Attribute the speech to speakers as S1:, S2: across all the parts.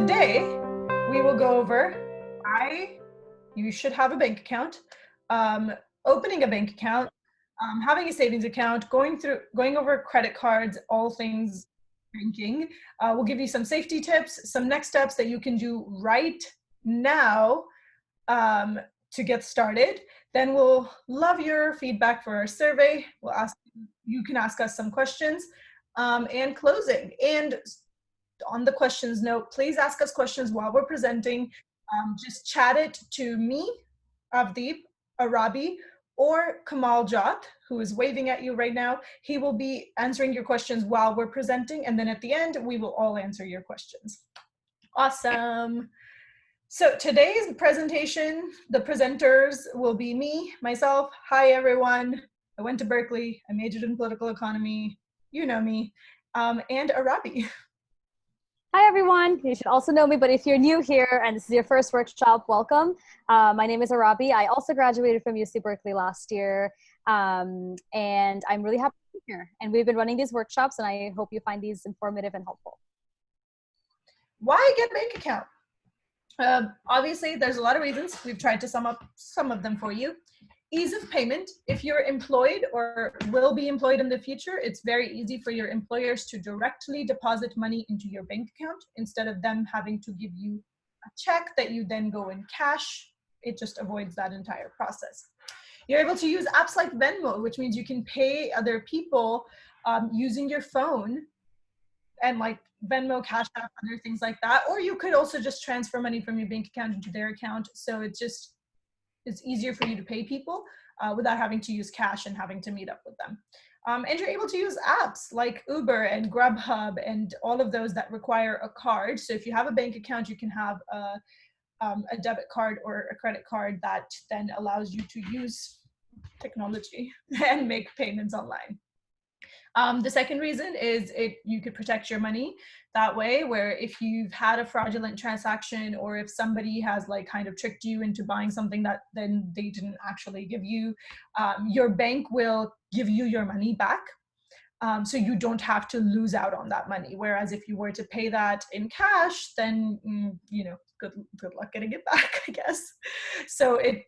S1: today we will go over why you should have a bank account, opening a bank account, having a savings account, going over credit cards, all things banking. We'll give you some safety tips, some next steps that you can do right now to get started. Then we'll love your feedback for our survey. You can ask us some questions, and closing. And on the questions note, please ask us questions while we're presenting. Just chat it to me, Avdeep, Arabi, or Kamal Jat, who is waving at you right now. He will be answering your questions while we're presenting, and then at the end, we will all answer your questions. Awesome. So today's presentation, the presenters will be me, myself. Hi, everyone. I went to Berkeley. I majored in political economy. You know me. And Arabi.
S2: Hi, everyone. You should also know me, but if you're new here and this is your first workshop, welcome. My name is Arabi. I also graduated from UC Berkeley last year, and I'm really happy to be here. And we've been running these workshops, and I hope you find these informative and helpful.
S1: Why get a bank account? Obviously, there's a lot of reasons. We've tried to sum up some of them for you. Ease of payment. If you're employed or will be employed in the future, it's very easy for your employers to directly deposit money into your bank account instead of them having to give you a check that you then go in cash. It just avoids that entire process. You're able to use apps like Venmo, which means you can pay other people using your phone, and like Venmo, Cash App, other things like that. Or you could also just transfer money from your bank account into their account. So it's easier for you to pay people without having to use cash and having to meet up with them. And you're able to use apps like Uber and Grubhub and all of those that require a card. So if you have a bank account, you can have a debit card or a credit card that then allows you to use technology and make payments online. The second reason is you could protect your money that way, where if you've had a fraudulent transaction or if somebody has like kind of tricked you into buying something that then they didn't actually give you, your bank will give you your money back. So you don't have to lose out on that money. Whereas if you were to pay that in cash, then, good luck getting it back, I guess. So it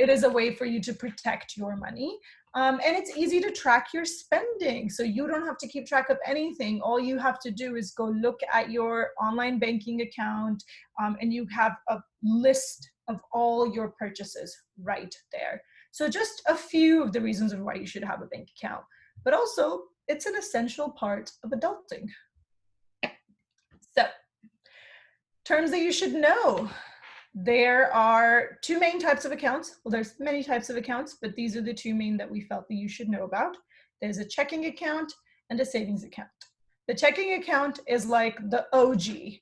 S1: is a way for you to protect your money. And it's easy to track your spending. So you don't have to keep track of anything. All you have to do is go look at your online banking account, and you have a list of all your purchases right there. So just a few of the reasons of why you should have a bank account, but also it's an essential part of adulting. So, terms that you should know. There are two main types of accounts. Well, there's many types of accounts, but these are the two main that we felt that you should know about. There's a checking account and a savings account. The checking account is like the OG.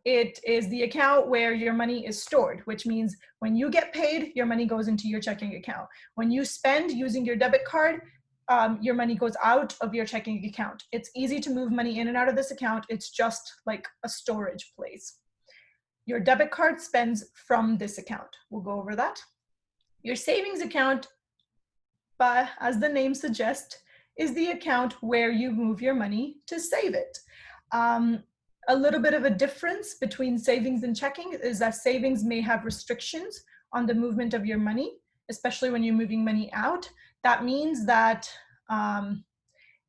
S1: It is the account where your money is stored, which means when you get paid, your money goes into your checking account. When you spend using your debit card, your money goes out of your checking account. It's easy to move money in and out of this account. It's just like a storage place. Your debit card spends from this account. We'll go over that. Your savings account, as the name suggests, is the account where you move your money to save it. A little bit of a difference between savings and checking is that savings may have restrictions on the movement of your money, especially when you're moving money out. That means that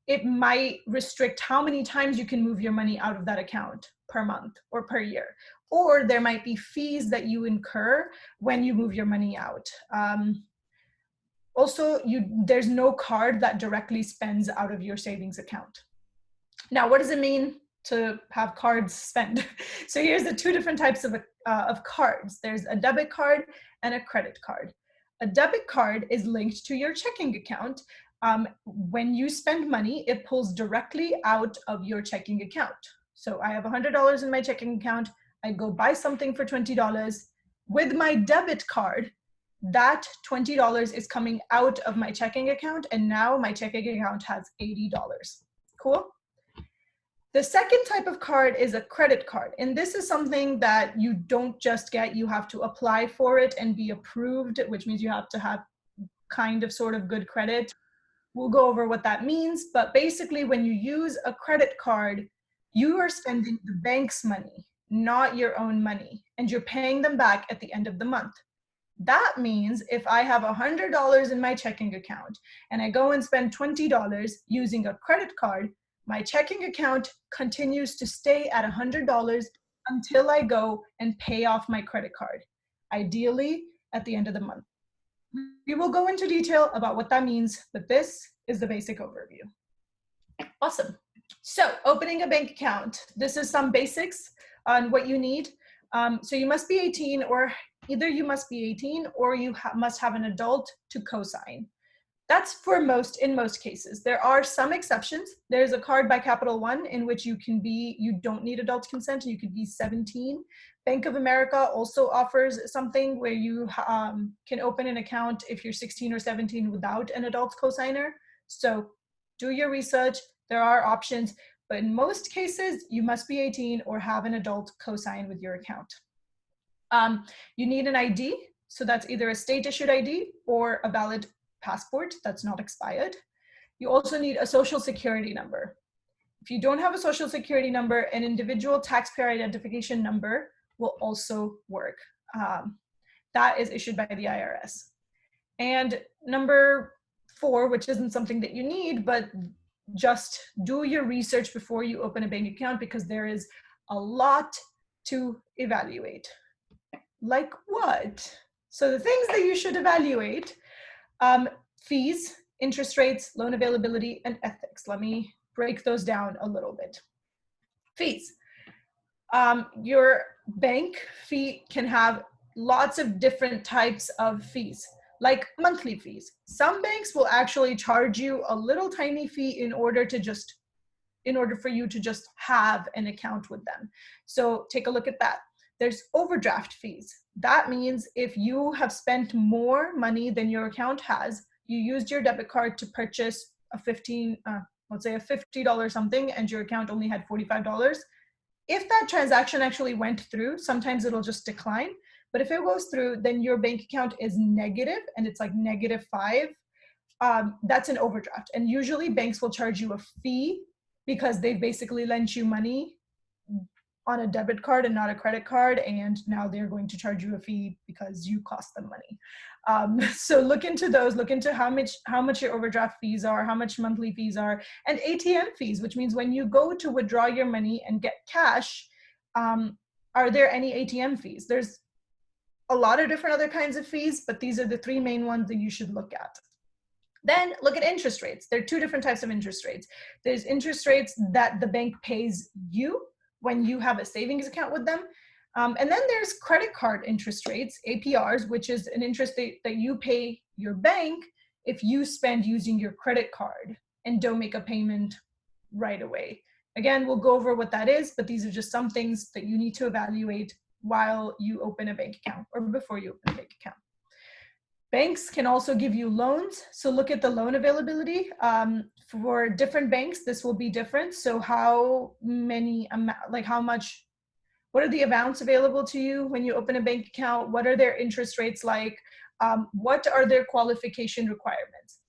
S1: it might restrict how many times you can move your money out of that account per month or per year. Or there might be fees that you incur when you move your money out. Also, there's no card that directly spends out of your savings account. Now, what does it mean to have cards spend? So here's the two different types of cards. There's a debit card and a credit card. A debit card is linked to your checking account. When you spend money, it pulls directly out of your checking account. So I have $100 in my checking account. I go buy something for $20. With my debit card, that $20 is coming out of my checking account, and now my checking account has $80. Cool? The second type of card is a credit card, and this is something that you don't just get, you have to apply for it and be approved, which means you have to have kind of sort of good credit. We'll go over what that means, but basically when you use a credit card, you are spending the bank's money. not your own money, and you're paying them back at the end of the month. That means if I have $100 in my checking account and I go and spend $20 using a credit card, my checking account continues to stay at $100 until I go and pay off my credit card, ideally at the end of the month. We will go into detail about what that means, but this is the basic overview. Awesome. So opening a bank account, this is some basics on what you need. So you must be 18, or either you must be 18 or you must have an adult to co-sign. That's for in most cases. There are some exceptions. There's a card by Capital One in which you don't need adult consent, and you could be 17. Bank of America also offers something where you can open an account if you're 16 or 17 without an adult cosigner. So do your research. There are options, but in most cases, you must be 18 or have an adult cosign with your account. You need an ID. So that's either a state-issued ID or a valid passport that's not expired. You also need a social security number. If you don't have a social security number, an individual taxpayer identification number will also work. That is issued by the IRS. And number 4, which isn't something that you need, but just do your research before you open a bank account, because there is a lot to evaluate. Like what? So the things that you should evaluate: fees, interest rates, loan availability, and ethics. Let me break those down a little bit. Fees. Your bank fee can have lots of different types of fees, like monthly fees. Some banks will actually charge you a little tiny fee in order for you to just have an account with them. So take a look at that. There's overdraft fees. That means if you have spent more money than your account has, you used your debit card to purchase let's say a $50 something, and your account only had $45. If that transaction actually went through, sometimes it'll just decline. But if it goes through, then your bank account is negative, and it's like -5. That's an overdraft. And usually banks will charge you a fee because they basically lent you money on a debit card and not a credit card, and now they're going to charge you a fee because you cost them money. So look into those. Look into how much your overdraft fees are, how much monthly fees are, and ATM fees, which means when you go to withdraw your money and get cash, are there any ATM fees? There's a lot of different other kinds of fees, but these are the 3 main ones that you should look at. Then look at interest rates. There are 2 different types of interest rates. There's interest rates that the bank pays you when you have a savings account with them. And then there's credit card interest rates, APRs, which is an interest that you pay your bank if you spend using your credit card and don't make a payment right away. Again, we'll go over what that is, but these are just some things that you need to evaluate while you open a bank account or before you open a bank account. Banks can also give you loans. So look at the loan availability. For different banks, this will be different. So what are the amounts available to you when you open a bank account? What are their interest rates like? What are their qualification requirements?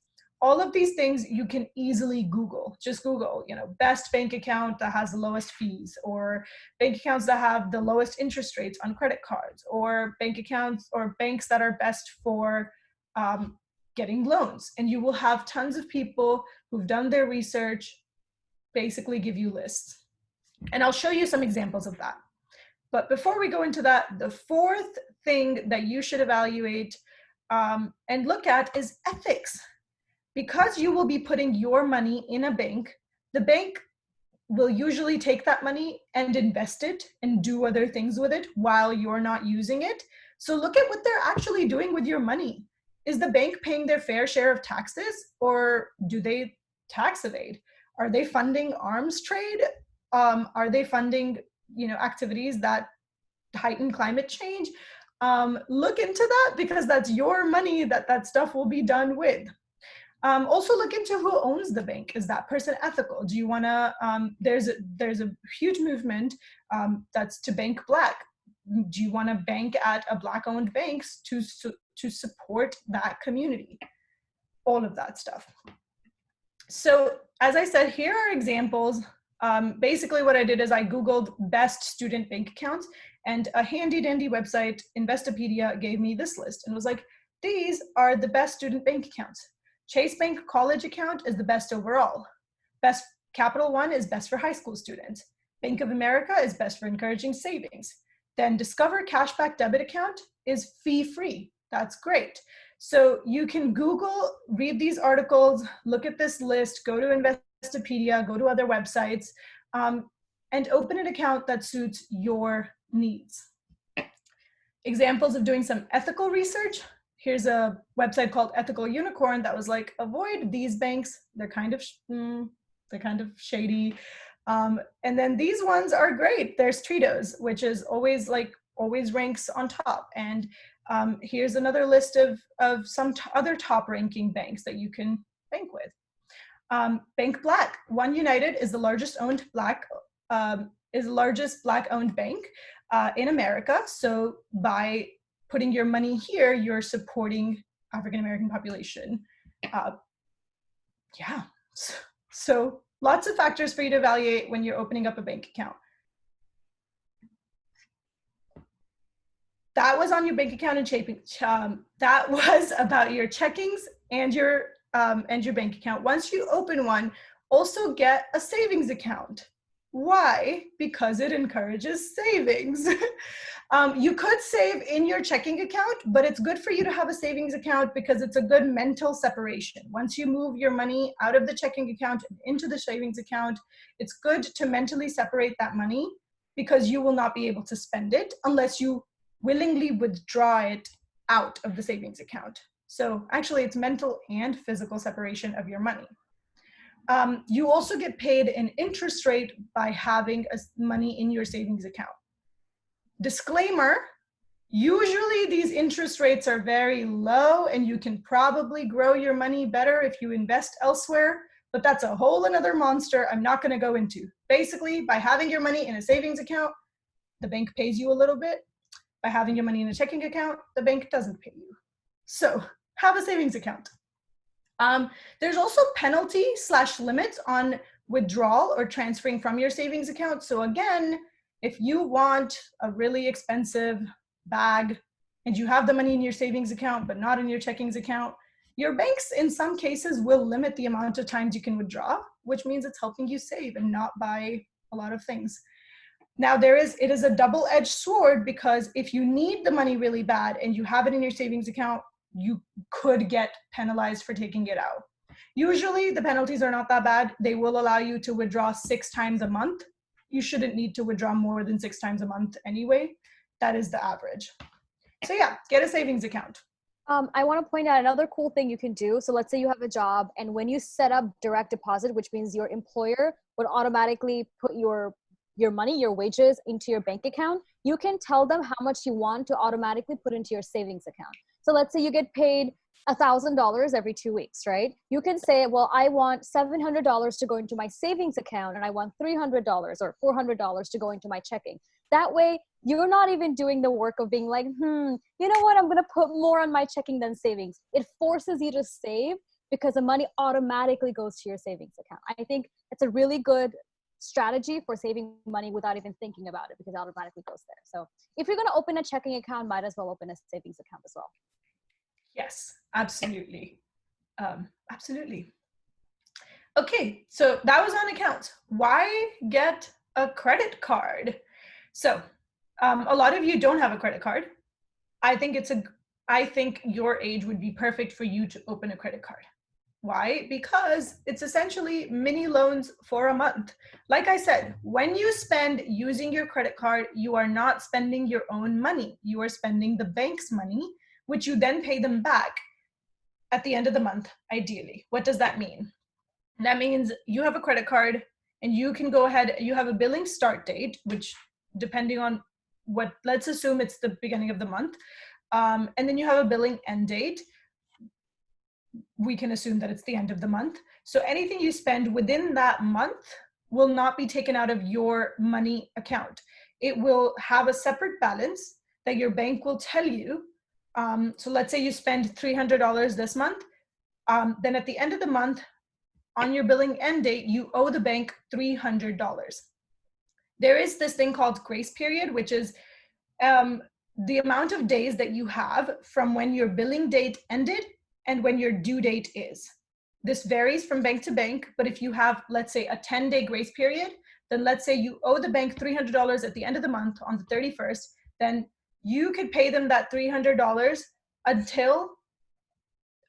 S1: All of these things you can easily Google. Just Google, best bank account that has the lowest fees, or bank accounts that have the lowest interest rates on credit cards, or bank accounts or banks that are best for getting loans. And you will have tons of people who've done their research basically give you lists. And I'll show you some examples of that. But before we go into that, the 4th thing that you should evaluate and look at is ethics. Because you will be putting your money in a bank, the bank will usually take that money and invest it and do other things with it while you're not using it. So look at what they're actually doing with your money. Is the bank paying their fair share of taxes, or do they tax evade? Are they funding arms trade? Are they funding activities that heighten climate change? Look into that, because that's your money that stuff will be done with. Also look into who owns the bank. Is that person ethical? Do you want to, there's a huge movement that's to bank Black. Do you want to bank at a Black-owned bank to support that community? All of that stuff. So as I said, here are examples Basically what I did is I Googled best student bank accounts, and a handy dandy website, Investopedia, gave me this list and was like, these are the best student bank accounts. Chase Bank College account is the best overall. Best Capital One is best for high school students. Bank of America is best for encouraging savings. Then Discover Cashback Debit account is fee-free. That's great. So you can Google, read these articles, look at this list, go to Investopedia, go to other websites, and open an account that suits your needs. Examples of doing some ethical research. Here's a website called Ethical Unicorn that was like, avoid these banks. They're kind of shady. And then these ones are great. There's Tritos, which is always ranks on top. And here's another list of some other top ranking banks that you can bank with. Bank Black. One United is the largest Black owned bank in America. So by putting your money here, you're supporting African American population. Yeah. So lots of factors for you to evaluate when you're opening up a bank account. That was on your bank account and checking. That was about your checkings and your bank account. Once you open one, also get a savings account. Why? Because it encourages savings. You could save in your checking account, but it's good for you to have a savings account because it's a good mental separation. Once you move your money out of the checking account and into the savings account, it's good to mentally separate that money because you will not be able to spend it unless you willingly withdraw it out of the savings account. So actually it's mental and physical separation of your money. You also get paid an interest rate by having money in your savings account. Disclaimer, usually these interest rates are very low and you can probably grow your money better if you invest elsewhere, but that's a whole another monster I'm not going to go into. Basically, by having your money in a savings account, the bank pays you a little bit. By having your money in a checking account, the bank doesn't pay you. So have a savings account. There's also penalty/limits on withdrawal or transferring from your savings account. So again, if you want a really expensive bag and you have the money in your savings account but not in your checkings account, your banks in some cases will limit the amount of times you can withdraw, which means it's helping you save and not buy a lot of things. Now it is a double-edged sword because if you need the money really bad and you have it in your savings account, you could get penalized for taking it out. Usually the penalties are not that bad. They will allow you to withdraw 6 times a month. You shouldn't need to withdraw more than 6 times a month anyway. That is the average. So yeah, get a savings account.
S2: I want to point out another cool thing you can do. So let's say you have a job and when you set up direct deposit, which means your employer would automatically put your money, your wages into your bank account, you can tell them how much you want to automatically put into your savings account. So let's say you get paid $1,000 every 2 weeks, right? You can say, well, I want $700 to go into my savings account and I want $300 or $400 to go into my checking. That way, you're not even doing the work of being like, you know what, I'm going to put more on my checking than savings. It forces you to save because the money automatically goes to your savings account. I think it's a really good strategy for saving money without even thinking about it because it automatically goes there. So if you're going to open a checking account, might as well open a savings account as well.
S1: Yes, absolutely. Absolutely. Okay, so that was on accounts. Why get a credit card? So a lot of you don't have a credit card. I think your age would be perfect for you to open a credit card. Why? Because it's essentially mini loans for a month. Like I said, when you spend using your credit card, you are not spending your own money. You are spending the bank's money, which you then pay them back at the end of the month, ideally. What does that mean? That means you have a credit card and you can go ahead, you have a billing start date, which depending on let's assume it's the beginning of the month. And then you have a billing end date. We can assume that it's the end of the month. So anything you spend within that month will not be taken out of your money account. It will have a separate balance that your bank will tell you. So let's say you spend $300 this month. Then at the end of the month, on your billing end date, you owe the bank $300. There is this thing called grace period, which is the amount of days that you have from when your billing date ended and when your due date is. This varies from bank to bank, but if you have, let's say, a 10-day grace period, then let's say you owe the bank $300 at the end of the month on the 31st, then you could pay them that $300 until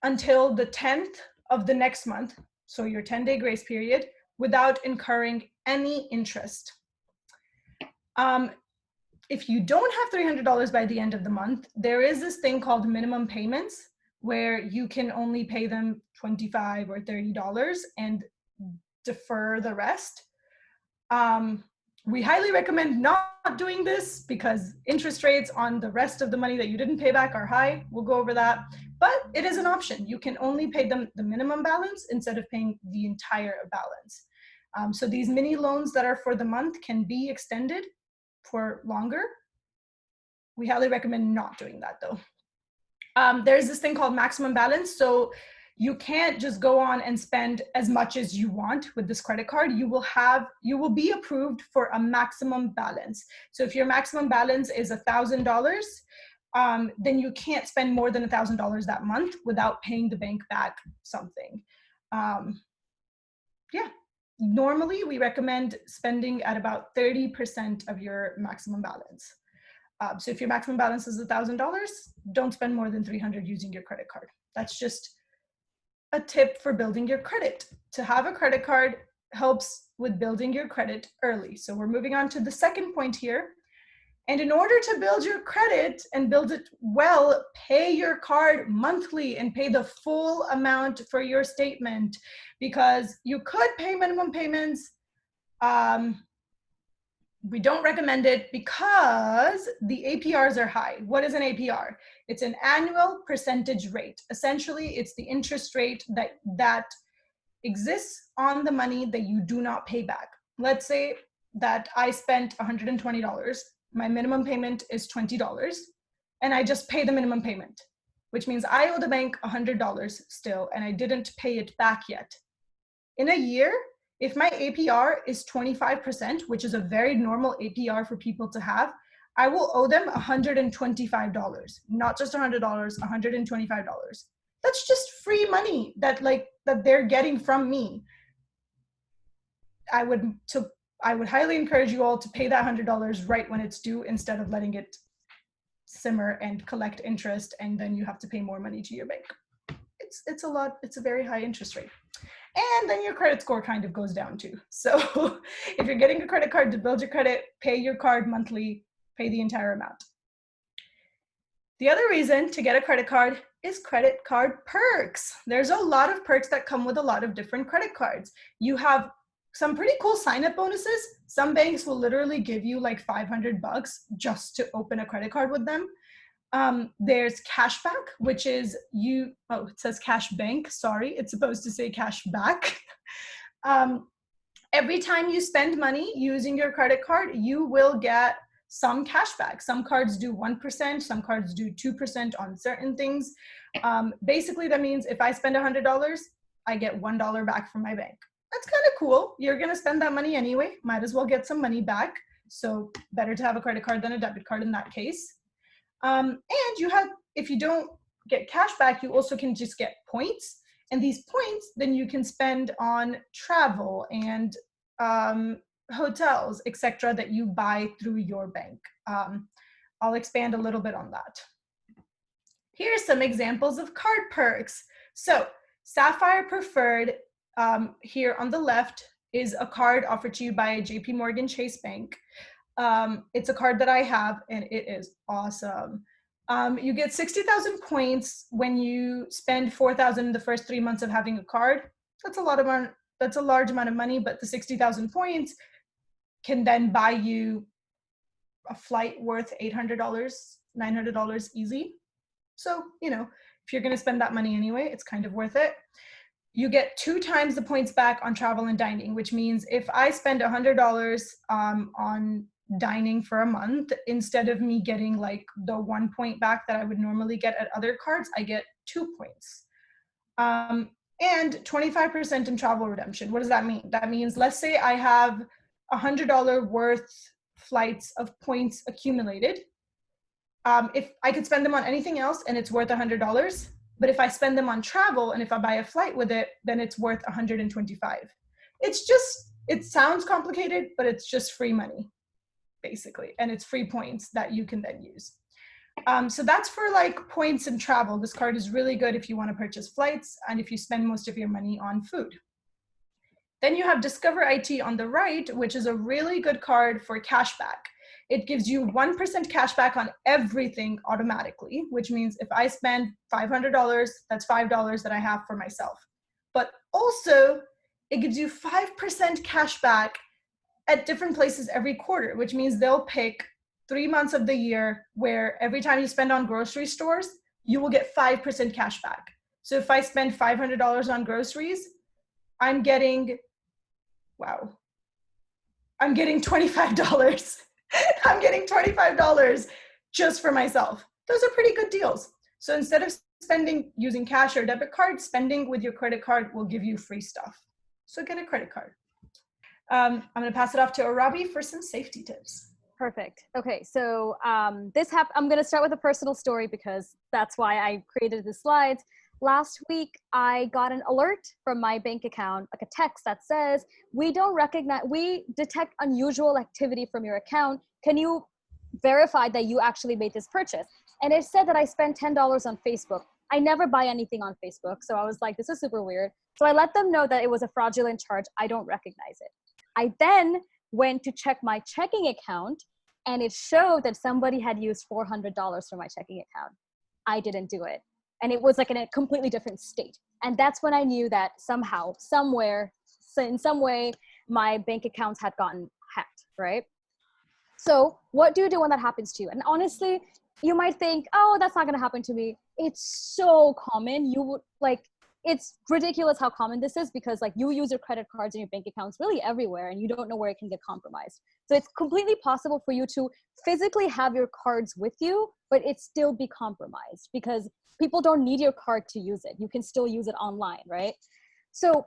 S1: the 10th of the next month, so your 10-day grace period, without incurring any interest. If you don't have $300 by the end of the month, there is this thing called minimum payments where you can only pay them $25 or $30 and defer the rest. We highly recommend not doing this because interest rates on the rest of the money that you didn't pay back are high. We'll go over that, but it is an option. You can only pay them the minimum balance instead of paying the entire balance. So these mini loans that are for the month can be extended for longer. We highly recommend not doing that though. There's this thing called maximum balance. So you can't just go on and spend as much as you want with this credit card. You will be approved for a maximum balance. So if your maximum balance is $1,000, then you can't spend more than $1,000 that month without paying the bank back something. Yeah, normally we recommend spending at about 30% of your maximum balance. So if your maximum balance is $1,000, don't spend more than $300 using your credit card. That's just a tip for building your credit. To have a credit card helps with building your credit early. So we're moving on to the second point here. And in order to build your credit and build it well, pay your card monthly and pay the full amount for your statement, because you could pay minimum payments. We don't recommend it because the APRs are high. What is an APR? It's an annual percentage rate. Essentially, it's the interest rate that exists on the money that you do not pay back. Let's say that I spent $120. My minimum payment is $20, and I just pay the minimum payment, which means I owe the bank $100 still, and I didn't pay it back yet. In a year, if my APR is 25%, which is a very normal APR for people to have, I will owe them $125, not just $100, $125. That's just free money that they're getting from me. I would highly encourage you all to pay that $100 right when it's due instead of letting it simmer and collect interest, and then you have to pay more money to your bank. It's a very high interest rate. And then your credit score kind of goes down too. So if you're getting a credit card to build your credit, pay your card monthly, pay the entire amount. The other reason to get a credit card is credit card perks. There's a lot of perks that come with a lot of different credit cards. You have some pretty cool sign-up bonuses. Some banks will literally give you like $500 just to open a credit card with them. There's cashback, which is it says cash bank. Sorry, it's supposed to say cash back. Every time you spend money using your credit card, you will get some cash back. Some cards do 1%, some cards do 2% on certain things. Basically, that means if I spend $100, I get $1 back from my bank. That's kind of cool. You're going to spend that money anyway. Might as well get some money back. So better to have a credit card than a debit card in that case. And if you don't get cash back, you also can just get points. And these points, then you can spend on travel and hotels, etc., that you buy through your bank. I'll expand a little bit on that. Here's some examples of card perks. So Sapphire Preferred, here on the left, is a card offered to you by JP Morgan Chase Bank. It's a card that I have, and it is awesome. You get 60,000 points when you spend 4,000 in the first 3 months of having a card. That's a large amount of money, but the 60,000 points can then buy you a flight worth $800, $900 easy. So, if you're going to spend that money anyway, it's kind of worth it. You get 2 times the points back on travel and dining, which means if I spend $100 on dining for a month, instead of me getting like the 1 point back that I would normally get at other cards, I get 2 points. and 25% in travel redemption. What does that mean? That means, let's say I have $100 worth flights of points accumulated. If I could spend them on anything else and it's worth $100, but if I spend them on travel and if I buy a flight with it, then it's worth 125. It sounds complicated, but it's just free money, basically. And it's free points that you can then use. So that's for like points and travel. This card is really good if you want to purchase flights and if you spend most of your money on food. Then you have Discover IT on the right, which is a really good card for cashback. It gives you 1% cashback on everything automatically, which means if I spend $500, that's $5 that I have for myself. But also, it gives you 5% cashback at different places every quarter, which means they'll pick 3 months of the year where every time you spend on grocery stores, you will get 5% cash back. So if I spend $500 on groceries, I'm getting $25. I'm getting $25 just for myself. Those are pretty good deals. So instead of spending using cash or debit card, spending with your credit card will give you free stuff. So get a credit card. I'm going to pass it off to Arabi for some safety tips.
S2: Perfect. Okay, so I'm going to start with a personal story because that's why I created the slides. Last week, I got an alert from my bank account, like a text that says, we detect unusual activity from your account. Can you verify that you actually made this purchase? And it said that I spent $10 on Facebook. I never buy anything on Facebook. So I was like, this is super weird. So I let them know that it was a fraudulent charge. I don't recognize it. I then went to check my checking account and it showed that somebody had used $400 from my checking account. I didn't do it. And it was like in a completely different state. And that's when I knew that somehow, somewhere, in some way, my bank accounts had gotten hacked, right? So what do you do when that happens to you? And honestly, you might think, oh, that's not gonna happen to me. It's so common. It's ridiculous how common this is because like you use your credit cards and your bank accounts really everywhere and you don't know where it can get compromised. So it's completely possible for you to physically have your cards with you, but it still be compromised because people don't need your card to use it. You can still use it online, right? So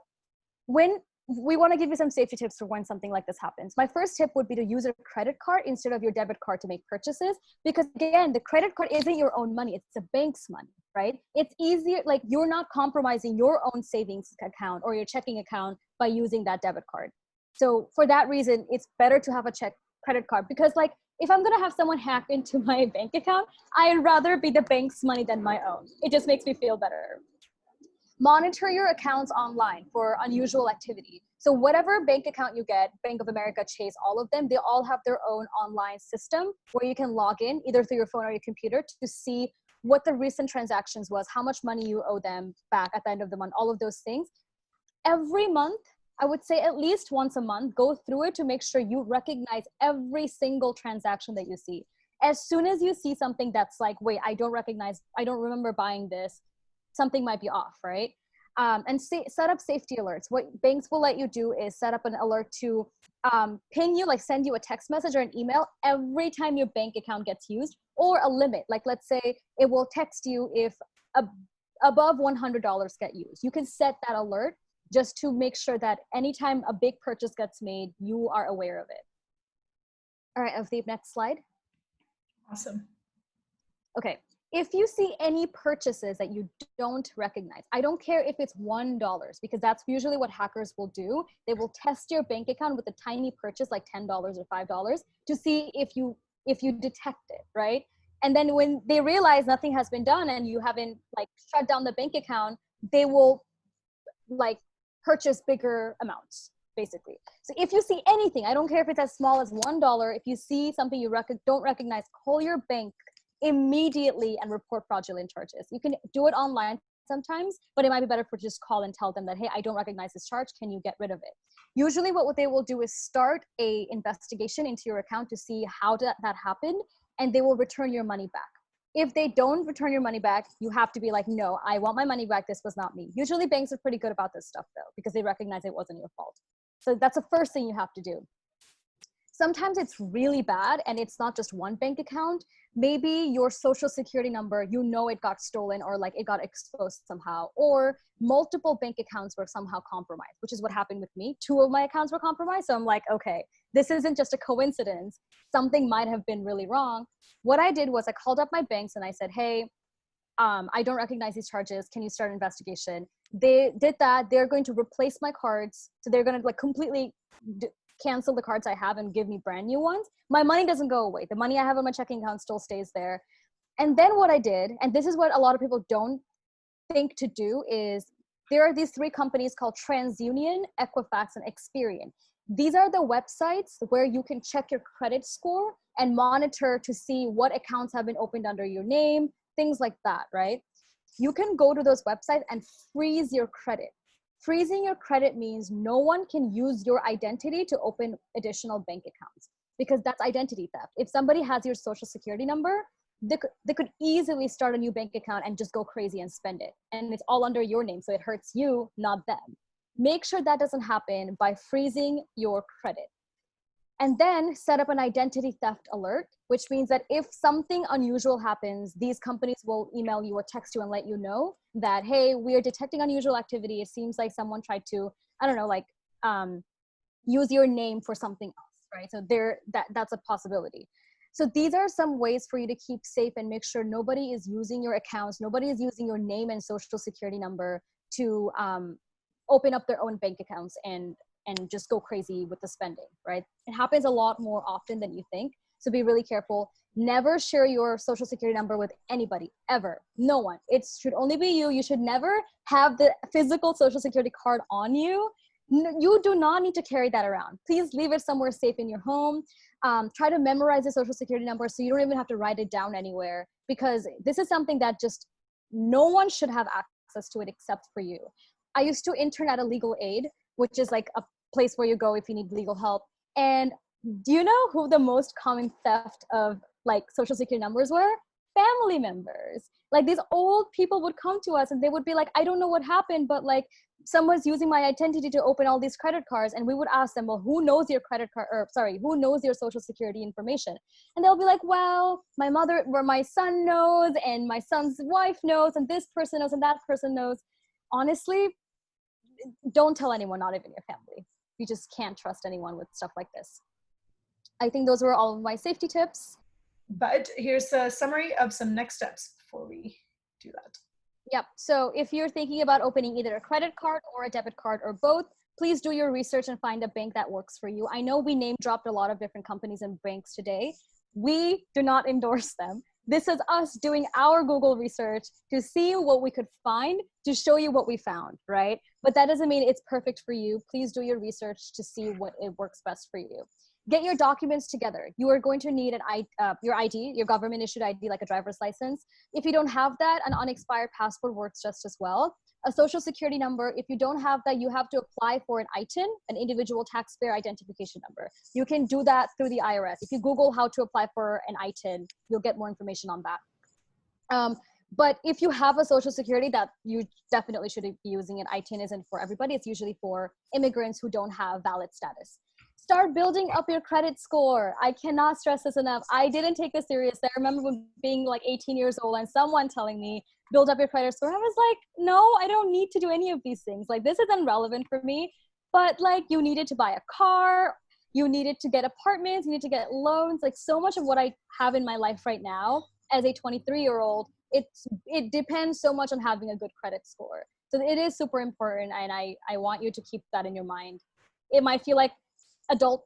S2: when we want to give you some safety tips for when something like this happens. My first tip would be to use a credit card instead of your debit card to make purchases because again, the credit card isn't your own money, it's the bank's money, right? It's easier, like you're not compromising your own savings account or your checking account by using that debit card. So for that reason, it's better to have a credit card because like if I'm gonna have someone hack into my bank account, I'd rather be the bank's money than my own. It just makes me feel better. Monitor your accounts online for unusual activity. So whatever bank account you get, Bank of America, Chase, all of them, they all have their own online system where you can log in either through your phone or your computer to see what the recent transactions was, how much money you owe them back at the end of the month, all of those things. Every month, I would say at least once a month, go through it to make sure you recognize every single transaction that you see. As soon as you see something that's like, wait, I don't remember buying this, something might be off, right? And set up safety alerts. What banks will let you do is set up an alert to ping you, like send you a text message or an email every time your bank account gets used, or a limit. Like let's say it will text you if above $100 get used. You can set that alert just to make sure that anytime a big purchase gets made, you are aware of it. All right, Avdeep, next slide.
S1: Awesome.
S2: Okay. If you see any purchases that you don't recognize, I don't care if it's $1 because that's usually what hackers will do. They will test your bank account with a tiny purchase like $10 or $5 to see if you detect it, right? And then when they realize nothing has been done and you haven't like shut down the bank account, they will like purchase bigger amounts, basically. So if you see anything, I don't care if it's as small as $1, if you see something you don't recognize, call your bank immediately and report fraudulent charges. You can do it online sometimes, but it might be better for just call and tell them that, hey, I don't recognize this charge. Can you get rid of it? Usually what they will do is start a investigation into your account to see how that happened, and they will return your money back. If they don't return your money back, you have to be like, no, I want my money back. This was not me. Usually banks are pretty good about this stuff though, because they recognize it wasn't your fault. So that's the first thing you have to do. Sometimes it's really bad and it's not just one bank account. Maybe your social security number, it got stolen or like it got exposed somehow, or multiple bank accounts were somehow compromised, which is what happened with me. 2 of my accounts were compromised. So I'm like, okay, this isn't just a coincidence. Something might have been really wrong. What I did was I called up my banks and I said, hey, I don't recognize these charges. Can you start an investigation? They did that. They're going to replace my cards. So they're going to like completely cancel the cards I have and give me brand new ones. My money doesn't go away. The money I have on my checking account still stays there. And then what I did, and this is what a lot of people don't think to do, is there are these 3 companies called TransUnion, Equifax, and Experian. These are the websites where you can check your credit score and monitor to see what accounts have been opened under your name, things like that, right? You can go to those websites and freeze your credit. Freezing your credit means no one can use your identity to open additional bank accounts, because that's identity theft. If somebody has your social security number, they could easily start a new bank account and just go crazy and spend it. And it's all under your name, so it hurts you, not them. Make sure that doesn't happen by freezing your credit. And then set up an identity theft alert, which means that if something unusual happens, these companies will email you or text you and let you know that, hey, we are detecting unusual activity. It seems like someone tried to, I don't know, like use your name for something else, right? So that's a possibility. So these are some ways for you to keep safe and make sure nobody is using your accounts, nobody is using your name and social security number to open up their own bank accounts and just go crazy with the spending, right? It happens a lot more often than you think. So be really careful. Never share your social security number with anybody, ever. No one. It should only be you. You should never have the physical social security card on you. You do not need to carry that around. Please leave it somewhere safe in your home. Try to memorize the social security number so you don't even have to write it down anywhere, because this is something that just no one should have access to it except for you. I used to intern at a legal aid, which is like a place where you go if you need legal help. And do you know who the most common theft of like social security numbers were? Family members. Like these old people would come to us and they would be like, I don't know what happened, but like someone's using my identity to open all these credit cards. And we would ask them, well, who knows your who knows your social security information? And they'll be like, well, my mother or my son knows, and my son's wife knows, and this person knows, and that person knows. Honestly, don't tell anyone, not even your family. You just can't trust anyone with stuff like this. I think those were all of my safety tips.
S1: But here's a summary of some next steps before we do that.
S2: Yep. So if you're thinking about opening either a credit card or a debit card or both, please do your research and find a bank that works for you. I know we name dropped a lot of different companies and banks today. We do not endorse them. This is us doing our Google research to see what we could find to show you what we found, right? But that doesn't mean it's perfect for you. Please do your research to see what it works best for you. Get your documents together. You are going to need your ID, your government issued ID, like a driver's license. If you don't have that, an unexpired passport works just as well. A social security number. If you don't have that, you have to apply for an ITIN, an individual taxpayer identification number. You can do that through the IRS. If you Google how to apply for an ITIN, you'll get more information on that. But if you have a social security that you definitely should be using, an ITIN isn't for everybody. It's usually for immigrants who don't have valid status. Start building up your credit score. I cannot stress this enough. I didn't take this seriously. I remember being like 18 years old and someone telling me, build up your credit score. I was like, no, I don't need to do any of these things. Like, this isn't relevant for me. But like, you needed to buy a car, you needed to get apartments, you need to get loans. Like, so much of what I have in my life right now as a 23-year-old, it depends so much on having a good credit score. So it is super important, and I want you to keep that in your mind. It might feel like the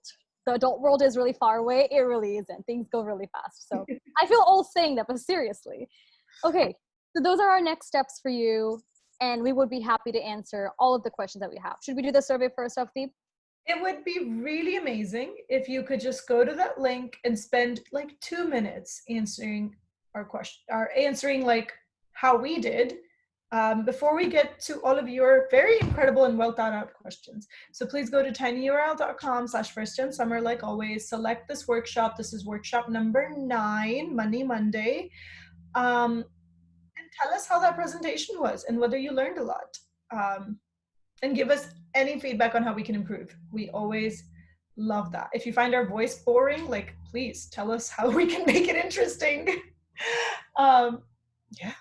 S2: adult world is really far away. It really isn't. Things go really fast. So I feel old saying that, but seriously. Okay, so those are our next steps for you, and we would be happy to answer all of the questions that we have. Should we do the survey first, Avdeep?
S1: It would be really amazing if you could just go to that link and spend like 2 minutes answering our question, or answering like how we did, before we get to all of your very incredible and well thought out questions. So please go to tinyurl.com/firstgensummer. Like always, select this workshop. This is workshop number 9, Money Monday. And tell us how that presentation was and whether you learned a lot. And give us any feedback on how we can improve. We always Love that. If you find our voice boring, like, please tell us how we can make it interesting. Yeah.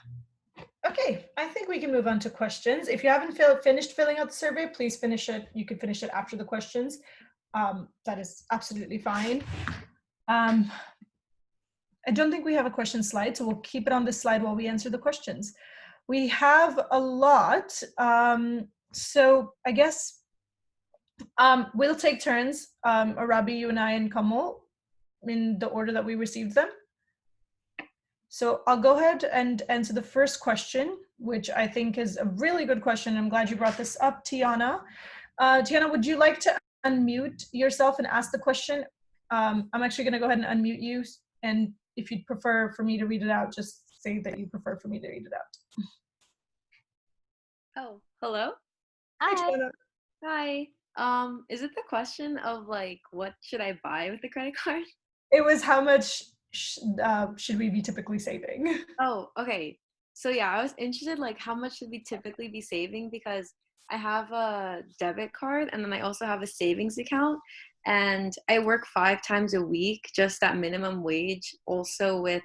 S1: Okay, I think we can move on to questions. If you haven't finished filling out the survey, please finish it. You can finish it after the questions. That is absolutely fine. I don't think we have a question slide, so we'll keep it on this slide while we answer the questions. We have a lot, so I guess we'll take turns, Arabi, you and I, and Kamal, in the order that we received them. So I'll go ahead and answer the first question, which I think is a really good question. I'm glad you brought this up, Tiana. Tiana, would you like to unmute yourself and ask the question? I'm actually going to go ahead and unmute you, and if you'd prefer for me to read it out, just say that you prefer for me to read it out.
S3: Oh, hello?
S1: Hi,
S2: Hi.
S1: Tiana.
S3: Hi. Is it the question of like, what should I buy with the credit card?
S1: It was how much should we be typically saving?
S3: Oh, okay. So yeah, I was interested like how much should we typically be saving because I have a debit card and then I also have a savings account and I work 5 times a week just at minimum wage also with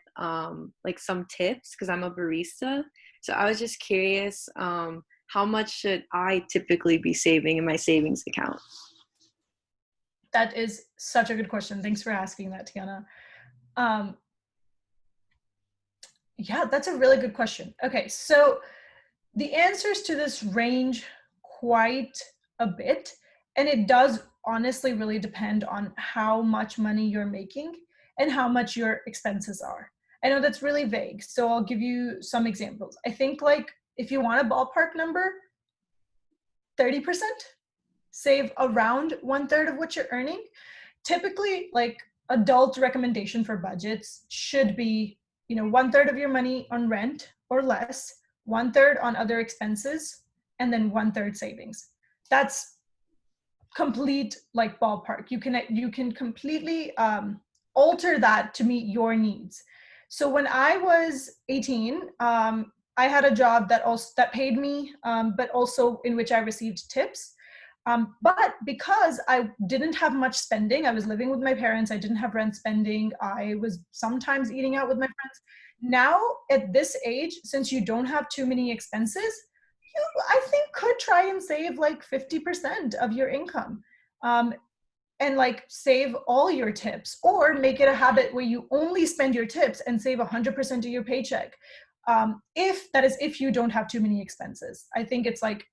S3: like some tips because I'm a barista. So I was just curious how much should I typically be saving in my savings account?
S1: That is such a good question. Thanks for asking that, Tiana. Yeah, that's a really good question. Okay, so the answers to this range quite a bit, and it does honestly really depend on how much money you're making and how much your expenses are. I know that's really vague, so I'll give you some examples. I think like if you want a ballpark number, 30%, save around 1/3 of what you're earning. Typically, like adult recommendation for budgets should be, 1/3 of your money on rent or less, 1/3 on other expenses, and then 1/3 savings. That's complete like ballpark. You can completely alter that to meet your needs. So when I was 18, I had a job that paid me, but also in which I received tips. But because I didn't have much spending, I was living with my parents, I didn't have rent spending, I was sometimes eating out with my friends. Now, at this age, since you don't have too many expenses, you, I think, could try and save like 50% of your income. And like save all your tips, or make it a habit where you only spend your tips and save 100% of your paycheck. If you don't have too many expenses, I think it's like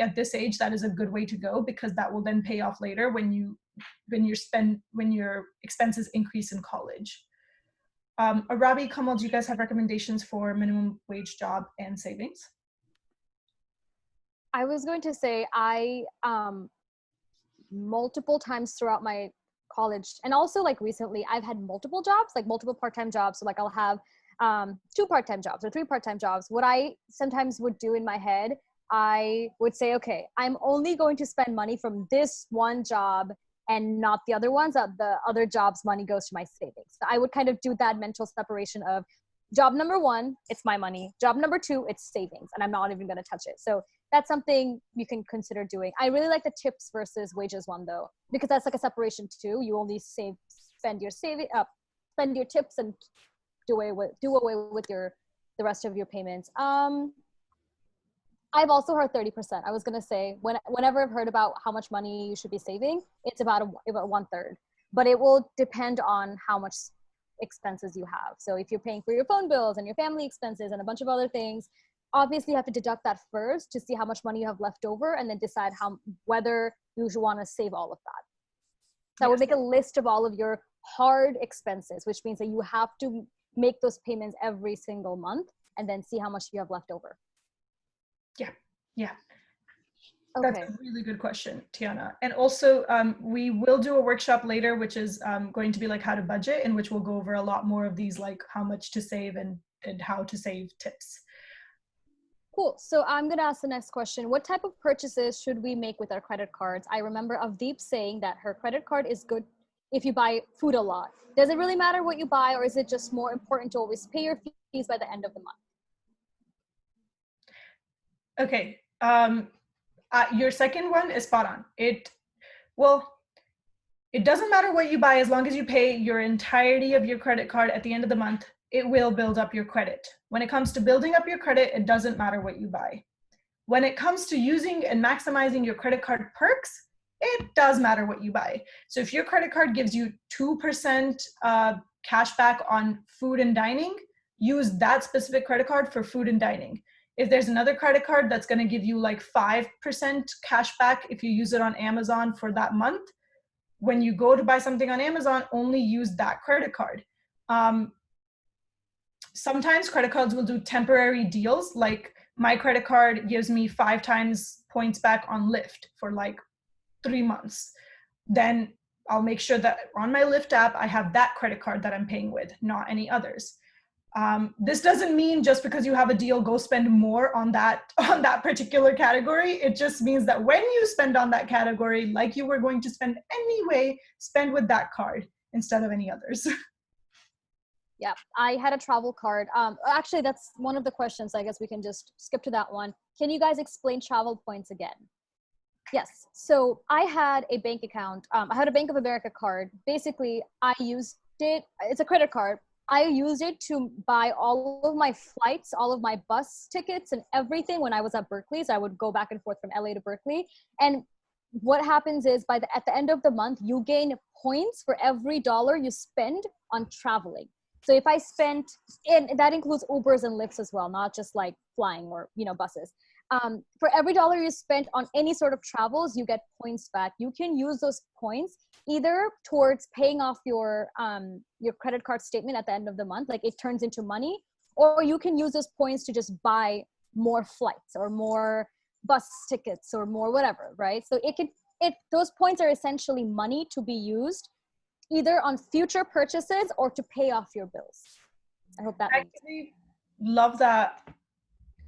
S1: at this age that is a good way to go, because that will then pay off later when your expenses increase in college. Arabi, Kamal, do you guys have recommendations for minimum wage job and savings?
S2: I was going to say I multiple times throughout my college and also like recently I've had multiple jobs, like multiple part-time jobs. So like I'll have 2 part-time jobs or 3 part-time jobs. What I sometimes would do in my head, I would say, okay, I'm only going to spend money from this one job and not the other ones. The other jobs money goes to my savings. So I would kind of do that mental separation of job number 1, it's my money. Job number 2, it's savings, and I'm not even going to touch it. So that's something you can consider doing. I really like the tips versus wages one though, because that's like a separation too. You only spend your tips and do away with the rest of your payments. I've also heard 30%. I was gonna say whenever I've heard about how much money you should be saving, it's about 1/3, but it will depend on how much expenses you have. So if you're paying for your phone bills and your family expenses and a bunch of other things, obviously you have to deduct that first to see how much money you have left over, and then decide whether you want to save all of that. So I would make a list of all of your hard expenses, which means that you have to make those payments every single month, and then see how much you have left over.
S1: Yeah.
S2: Okay.
S1: That's a really good question, Tiana. And also, we will do a workshop later, which is going to be like how to budget, in which we'll go over a lot more of these, like how much to save and how to save tips.
S2: Cool. So I'm going to ask the next question. What type of purchases should we make with our credit cards? I remember Avdeep saying that her credit card is good if you buy food a lot. Does it really matter what you buy, or is it just more important to always pay your fees by the end of the month?
S1: Okay. Your second one is spot on. It doesn't matter what you buy, as long as you pay your entirety of your credit card at the end of the month, it will build up your credit. When it comes to building up your credit, it doesn't matter what you buy. When it comes to using and maximizing your credit card perks, it does matter what you buy. So if your credit card gives you 2% cash back on food and dining, use that specific credit card for food and dining. If there's another credit card that's going to give you like 5% cash back if you use it on Amazon for that month, when you go to buy something on Amazon, only use that credit card. Sometimes credit cards will do temporary deals. Like my credit card gives me 5 times points back on Lyft for like 3 months. Then I'll make sure that on my Lyft app, I have that credit card that I'm paying with, not any others. This doesn't mean just because you have a deal, go spend more on that particular category. It just means that when you spend on that category, like you were going to spend anyway, spend with that card instead of any others.
S2: Yeah, I had a travel card. Actually, that's one of the questions. I guess we can just skip to that one. Can you guys explain travel points again? Yes. So I had a bank account. I had a Bank of America card. Basically, I used it. It's a credit card. I used it to buy all of my flights, all of my bus tickets and everything when I was at Berkeley. So I would go back and forth from LA to Berkeley. And what happens is at the end of the month, you gain points for every dollar you spend on traveling. So if I spent, and that includes Ubers and Lyfts as well, not just like flying or, buses. For every dollar you spent on any sort of travels, you get points back. You can use those points either towards paying off your credit card statement at the end of the month, like it turns into money, or you can use those points to just buy more flights or more bus tickets or more whatever, right? So those points are essentially money to be used either on future purchases or to pay off your bills. I hope that makes sense.
S1: I love that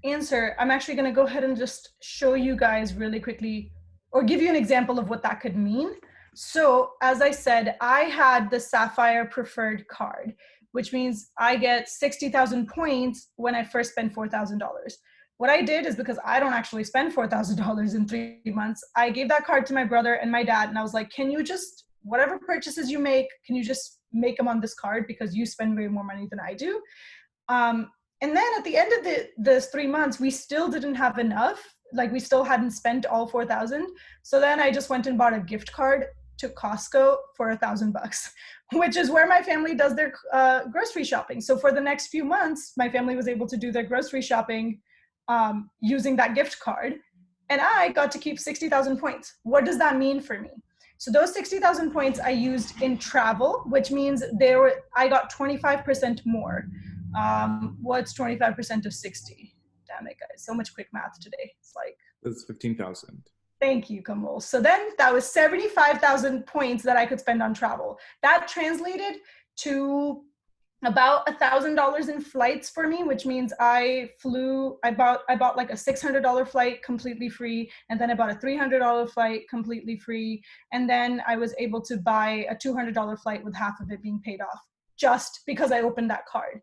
S1: answer. I'm actually going to go ahead and just show you guys really quickly or give you an example of what that could mean. So as I said, I had the Sapphire Preferred card, which means I get 60,000 points when I first spend $4,000. What I did is, because I don't actually spend $4,000 in 3 months, I gave that card to my brother and my dad, and I was like, can you just, whatever purchases you make, can you just make them on this card, because you spend way more money than I do. And then at the end of those 3 months, we still didn't have enough. Like we still hadn't spent all 4,000. So then I just went and bought a gift card to Costco for $1,000, which is where my family does their grocery shopping. So for the next few months, my family was able to do their grocery shopping using that gift card. And I got to keep 60,000 points. What does that mean for me? So those 60,000 points I used in travel, which means I got 25% more. What's 25% of 60? Damn it, guys. So much quick math today. It's like...
S4: That's 15,000.
S1: Thank you, Kamal. So then that was 75,000 points that I could spend on travel. That translated to about $1,000 in flights for me, which means I bought like a $600 flight completely free, and then I bought a $300 flight completely free, and then I was able to buy a $200 flight with half of it being paid off, just because I opened that card.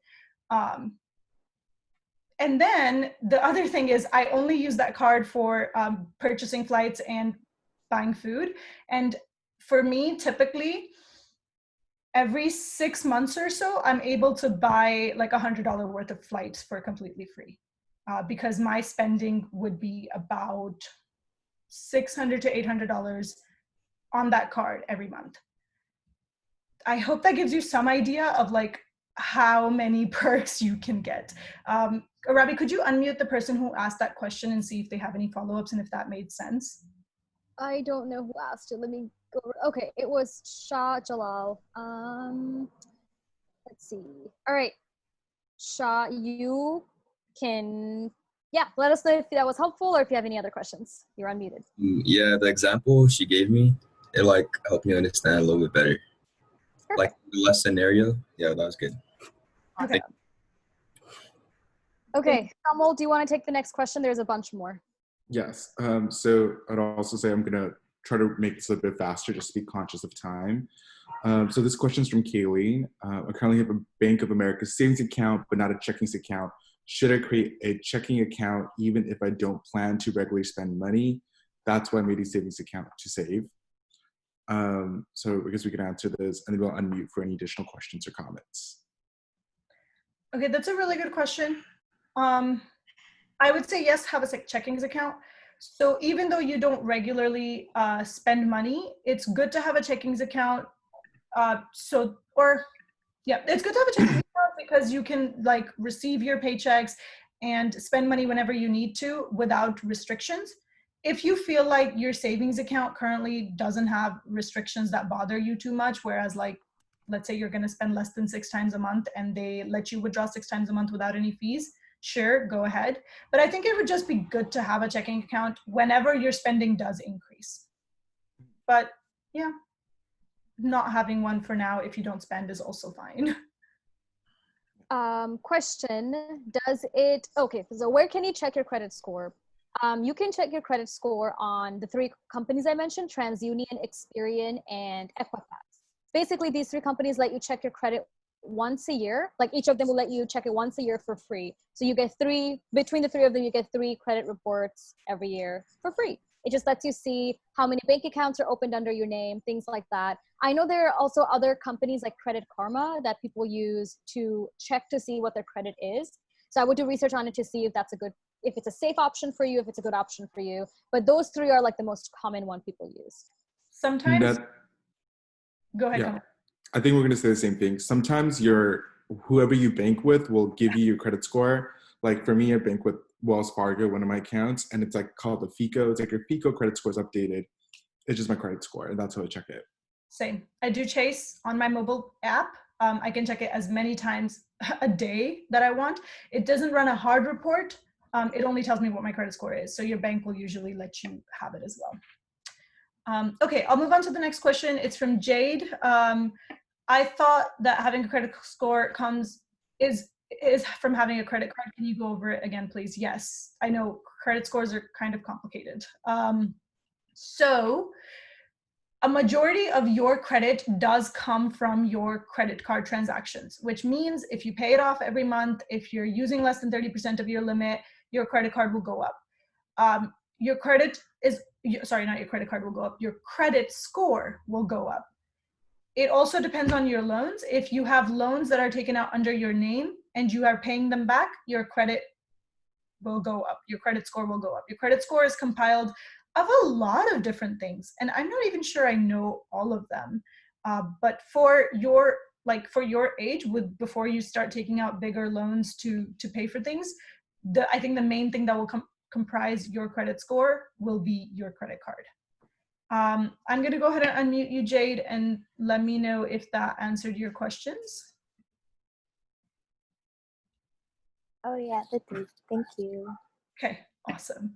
S1: And then the other thing is, I only use that card for purchasing flights and buying food. And for me, typically, every 6 months or so, I'm able to buy like $100 worth of flights for completely free, because my spending would be about $600 to $800 on that card every month. I hope that gives you some idea of like how many perks you can get. Rabi, could you unmute the person who asked that question and see if they have any follow-ups and if that made sense?
S2: I don't know who asked it. Let me go over. Okay, it was Shah Jalal. Let's see. All right, Shah, you can, let us know if that was helpful or if you have any other questions. You're unmuted.
S5: Yeah, the example she gave me, it like helped me understand a little bit better.
S2: Perfect.
S5: Like the less scenario. Yeah, that was good.
S2: Okay. Okay, Kamal, do you want to take the next question? There's a bunch more.
S4: Yes. So I'd also say I'm going to try to make this a bit faster, just to be conscious of time. So this question is from Kaylee. I currently have a Bank of America savings account, but not a checking account. Should I create a checking account even if I don't plan to regularly spend money? That's why I made a savings account to save. So because we can answer this, and then we'll unmute for any additional questions or comments.
S1: Okay, that's a really good question. I would say yes, have a checkings account. So even though you don't regularly spend money, it's good to have a checkings account. It's good to have a checkings account because you can like receive your paychecks and spend money whenever you need to without restrictions. If you feel like your savings account currently doesn't have restrictions that bother you too much, whereas like, let's say you're going to spend less than 6 times a month and they let you withdraw 6 times a month without any fees, sure, go ahead. But I think it would just be good to have a checking account whenever your spending does increase. But yeah, not having one for now if you don't spend is also fine.
S2: Question, okay, so where can you check your credit score? You can check your credit score on the 3 companies I mentioned, TransUnion, Experian, and Equifax. Basically, these 3 companies let you check your credit once a year. Like each of them will let you check it once a year for free. So you get between the 3 of them, you get 3 credit reports every year for free. It just lets you see how many bank accounts are opened under your name, things like that. I know there are also other companies like Credit Karma that people use to check to see what their credit is. So I would do research on it to see if it's a safe option for you, if it's a good option for you. But those 3 are like the most common one people use.
S1: Sometimes, go ahead.
S4: Yeah, I think we're going to say the same thing. Sometimes whoever you bank with will give you your credit score. Like for me, I bank with Wells Fargo, one of my accounts, and it's like called the FICO. It's like your FICO credit score is updated. It's just my credit score, and that's how I check it.
S1: Same. I do Chase on my mobile app. I can check it as many times a day that I want. It doesn't run a hard report. It only tells me what my credit score is. So your bank will usually let you have it as well. Okay, I'll move on to the next question. It's from Jade. I thought that having a credit score is from having a credit card. Can you go over it again, please? Yes, I know credit scores are kind of complicated. So a majority of your credit does come from your credit card transactions, which means if you pay it off every month, if you're using less than 30% of your limit, your credit card will go up. Your credit score will go up. It also depends on your loans. If you have loans that are taken out under your name and you are paying them back, your credit will go up. Your credit score will go up. Your credit score is compiled of a lot of different things, and I'm not even sure I know all of them. But for your age, before you start taking out bigger loans to pay for things, I think the main thing that will comprise your credit score will be your credit card. I'm going to go ahead and unmute you, Jade, and let me know if that answered your questions.
S6: Oh yeah, that did. Thank you.
S1: Okay, awesome.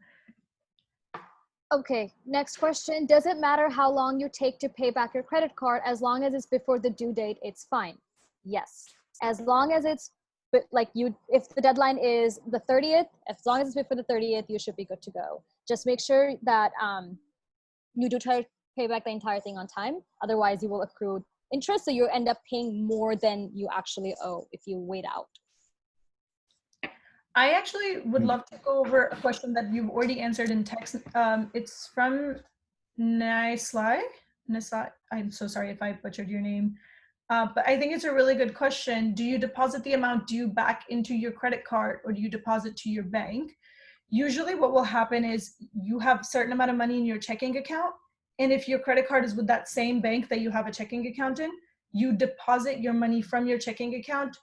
S2: Okay, next question. Does it matter how long you take to pay back your credit card? As long as it's before the due date, it's fine. Yes. As long as it's if the deadline is the 30th, as long as it's before the 30th, you should be good to go. Just make sure that you do try to pay back the entire thing on time. Otherwise, you will accrue interest, so you end up paying more than you actually owe if you wait out.
S1: I actually would love to go over a question that you've already answered in text. It's from Nisai. I'm so sorry if I butchered your name. But I think it's a really good question. Do you deposit the amount due back into your credit card, or do you deposit to your bank? Usually what will happen is you have a certain amount of money in your checking account. And if your credit card is with that same bank that you have a checking account in, you deposit your money from your checking account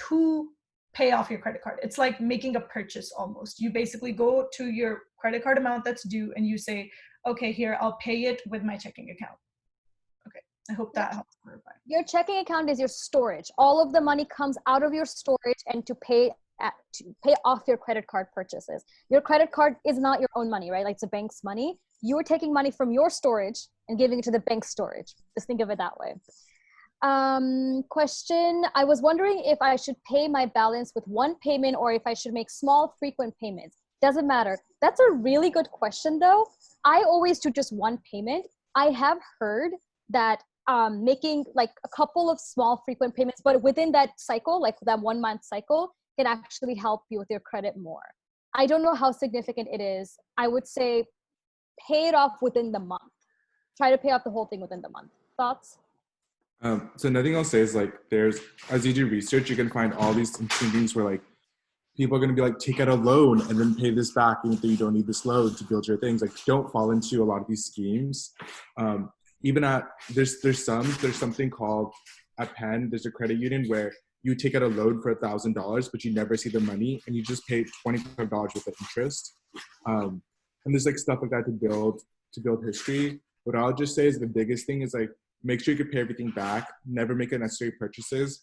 S1: to pay off your credit card. It's like making a purchase almost. You basically go to your credit card amount that's due and you say, okay, here, I'll pay it with my checking account. Okay, I hope that helps clarify.
S2: Your checking account is your storage. All of the money comes out of your storage and to pay off your credit card purchases. Your credit card is not your own money, right? Like it's a bank's money. You are taking money from your storage and giving it to the bank's storage. Just think of it that way. Question, I was wondering if I should pay my balance with one payment or if I should make small frequent payments. Doesn't matter. That's a really good question though. I always do just one payment. I have heard that making like a couple of small frequent payments, but within that cycle, like that 1 month cycle, can actually help you with your credit more. I don't know how significant it is. I would say pay it off within the month. try to pay off the whole thing within the month. Thoughts?
S4: So nothing I'll say is like, there's, as you do research, you can find all these things where like people are going to be like, take out a loan and then pay this back even though you don't need this loan to build your things. Like, don't fall into a lot of these schemes. Even at, there's something called at Penn, there's a credit union where you take out a loan for $1,000, but you never see the money and you just pay $25 worth of interest. And there's like stuff like that to build history. What I'll just say is the biggest thing is like, make sure you can pay everything back, never make unnecessary purchases,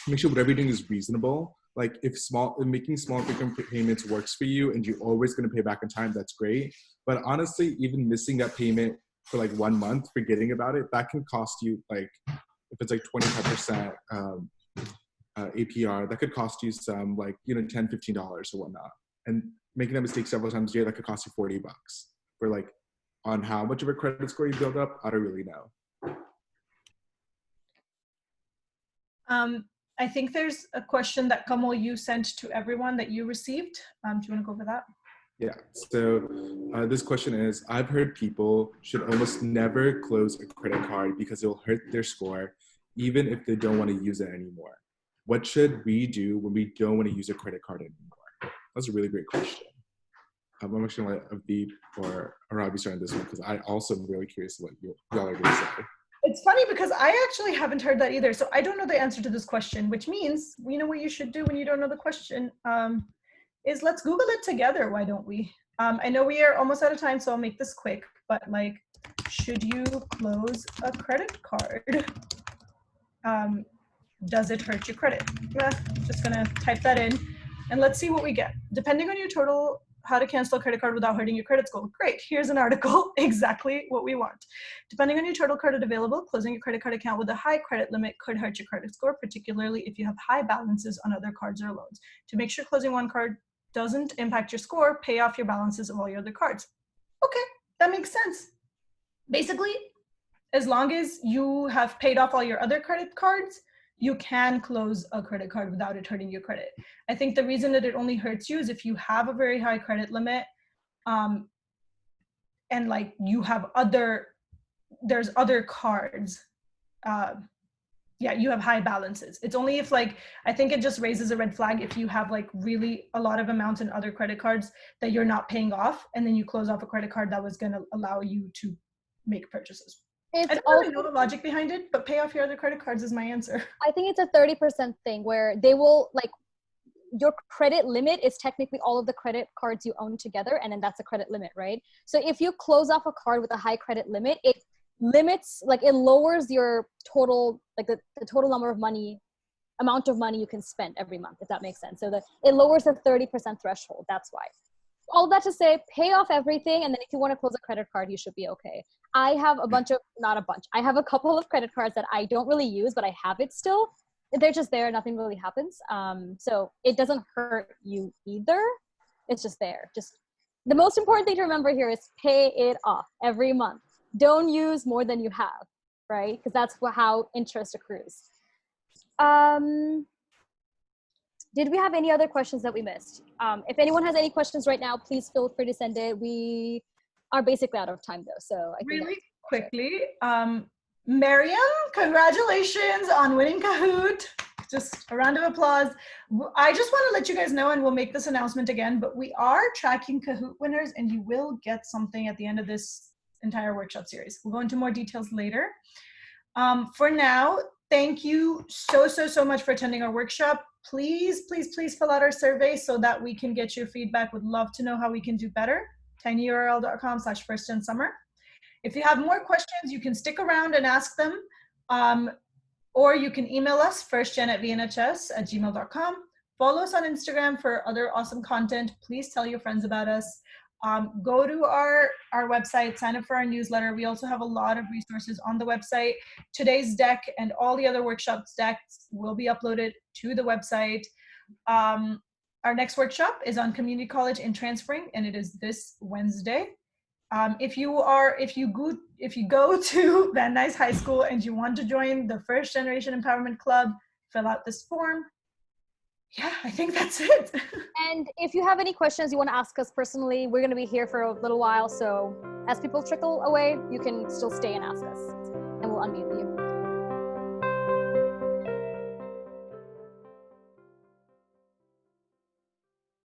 S4: make sure whatever you're doing is reasonable. Like if making small frequent payments works for you and you're always going to pay back on time, that's great. But honestly, even missing that payment for like 1 month, forgetting about it, that can cost you like, if it's like 25% APR, that could cost you some like, $10, $15 or whatnot. And making that mistake several times a year, that could cost you $40 for like, on how much of a credit score you build up, I don't really know.
S1: I think there's a question that Kamal you sent to everyone that you received. Do you want to go over that?
S4: Yeah, so this question is, I've heard people should almost never close a credit card because it'll hurt their score, even if they don't want to use it anymore. What should we do when we don't want to use a credit card anymore? That's a really great question. I'm actually going to let Abib or Arabi start on this one because I also am really curious what y'all are going to say.
S1: It's funny because I actually haven't heard that either. So I don't know the answer to this question, which means, you know what you should do when you don't know the question is let's Google it together. Why don't we? I know we are almost out of time, so I'll make this quick, but like, should you close a credit card? Does it hurt your credit? Just gonna type that in and let's see what we get. Depending on your total, how to cancel a credit card without hurting your credit score. Great, here's an article, exactly what we want. Depending on your total credit available, closing your credit card account with a high credit limit could hurt your credit score, particularly if you have high balances on other cards or loans. To make sure closing one card doesn't impact your score, pay off your balances of all your other cards. Okay, that makes sense. Basically, as long as you have paid off all your other credit cards, you can close a credit card without it hurting your credit. I think the reason that it only hurts you is if you have a very high credit limit and like you have there's other cards. Yeah, you have high balances. It's only if like, I think it just raises a red flag if you have like really a lot of amounts in other credit cards that you're not paying off and then you close off a credit card that was gonna allow you to make purchases. I don't really know the logic behind it, but pay off your other credit cards is my answer.
S2: I think it's a 30% thing where they will like, your credit limit is technically all of the credit cards you own together, and then that's a credit limit, right? So if you close off a card with a high credit limit, it limits, like it lowers your total, like the total amount of money you can spend every month, if that makes sense. So it lowers the 30% threshold, that's why. All that to say, pay off everything, and then if you want to close a credit card, you should be okay. I have I have a couple of credit cards that I don't really use, but I have it still. They're just there, nothing really happens. So it doesn't hurt you either. It's just there. Just the most important thing to remember here is pay it off every month. Don't use more than you have, right? Because that's how interest accrues. Did we have any other questions that we missed? If anyone has any questions right now, please feel free to send it. We are basically out of time though, so I think
S1: really quickly, Miriam, congratulations on winning Kahoot. Just a round of applause. I just want to let you guys know, and we'll make this announcement again, but we are tracking Kahoot winners and you will get something at the end of this entire workshop series. We'll go into more details later. For now, thank you so much for attending our workshop. Please fill out our survey so that we can get your feedback. Would love to know how we can do better. tinyurl.com/firstgensummer. If you have more questions, you can stick around and ask them, or you can email us firstgen@vnhs@gmail.com. Follow us on Instagram for other awesome content. Please tell your friends about us. Go to our website, sign up for our newsletter. We also have a lot of resources on the website. Today's deck and all the other workshops decks will be uploaded to the website. Our next workshop is on community college and transferring, and it is this Wednesday. If you go to Van Nuys High School and you want to join the First Generation Empowerment Club, fill out this form. Yeah, I think that's it.
S2: And if you have any questions you want to ask us personally, we're going to be here for a little while, so As people trickle away, you can still stay and ask us, and we'll unmute you.